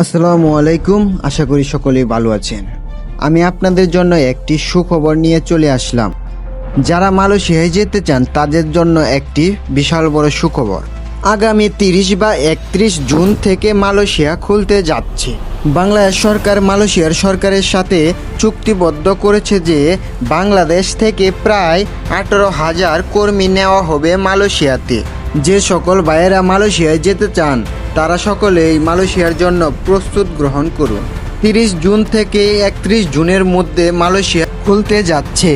আসসালামু আলাইকুম। আশা করি সকলেই ভালো আছেন। আমি আপনাদের জন্য একটি সুখবর নিয়ে চলে আসলাম। যারা মালয়েশিয়ায় যেতে চান তাদের জন্য একটি বিশাল বড় সুখবর। আগামী 30 বা 31 জুন থেকে মালয়েশিয়া খুলতে যাচ্ছে। বাংলাদেশ সরকার মালয়েশিয়ার সরকারের সাথে চুক্তিবদ্ধ করেছে যে বাংলাদেশ থেকে প্রায় 18,000 কর্মী নেওয়া হবে মালয়েশিয়াতে। যে সকল ভাইয়েরা মালয়েশিয়ায় যেতে চান তারা সকলেই মালয়েশিয়ার জন্য প্রস্তুত গ্রহণ করুন। 30 জুন থেকে 31 জুনের মধ্যে মালয়েশিয়া খুলতে যাচ্ছে।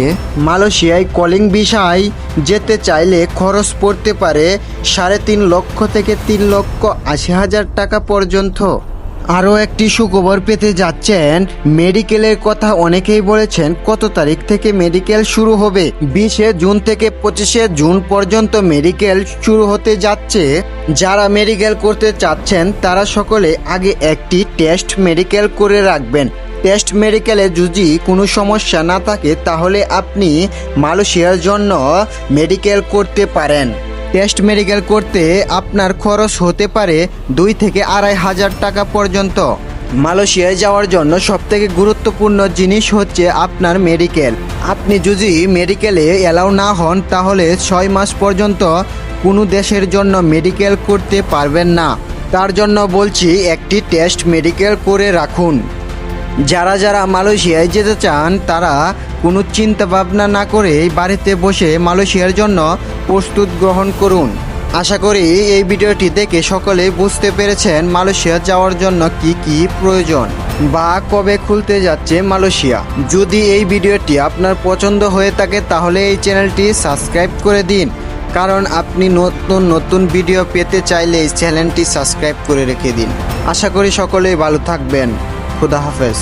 মালয়েশিয়ায় কলিং ভিসায় যেতে চাইলে খরচ পড়তে পারে 3.5 লক্ষ থেকে 3,80,000 টাকা পর্যন্ত। আরও একটি সুখবর পেতে যাচ্ছেন। মেডিকেলের কথা অনেকেই বলেছেন কত তারিখ থেকে মেডিকেল শুরু হবে। 20 জুন থেকে 25 জুন পর্যন্ত মেডিকেল শুরু হতে যাচ্ছে। যারা মেডিকেল করতে চাচ্ছেন তারা সকলে আগে একটি টেস্ট মেডিকেল করে রাখবেন। টেস্ট মেডিকেলে যদি কোনো সমস্যা না থাকে তাহলে আপনি মালয়েশিয়ার জন্য মেডিকেল করতে পারেন। টেস্ট মেডিকেল করতে আপনার খরচ হতে পারে 2 থেকে 2,500 টাকা পর্যন্ত। মালয়েশিয়ায় যাওয়ার জন্য সবথেকে গুরুত্বপূর্ণ জিনিস হচ্ছে আপনার মেডিকেল। আপনি যদি মেডিকেলে অ্যালাউ না হন তাহলে 6 মাস পর্যন্ত কোনো দেশের জন্য মেডিকেল করতে পারবেন না। তার জন্য বলছি একটি টেস্ট মেডিকেল করে রাখুন। যারা মালয়েশিয়ায় যেতে চান তারা কোনো চিন্তা ভাবনা না করে বাড়িতে বসে মালয়েশিয়ার জন্য প্রস্তুত গ্রহণ করুন। আশা করি এই ভিডিওটি দেখে সকলেই বুঝতে পেরেছেন মালয়েশিয়া যাওয়ার জন্য কি কি প্রয়োজন বা কবে খুলতে যাচ্ছে মালয়েশিয়া। যদি এই ভিডিওটি আপনার পছন্দ হয়ে থাকে তাহলে এই চ্যানেলটি সাবস্ক্রাইব করে দিন, কারণ আপনি নতুন নতুন ভিডিও পেতে চাইলে এই চ্যানেলটি সাবস্ক্রাইব করে রেখে দিন। আশা করি সকলেই ভালো থাকবেন। খুদা হাফেজ।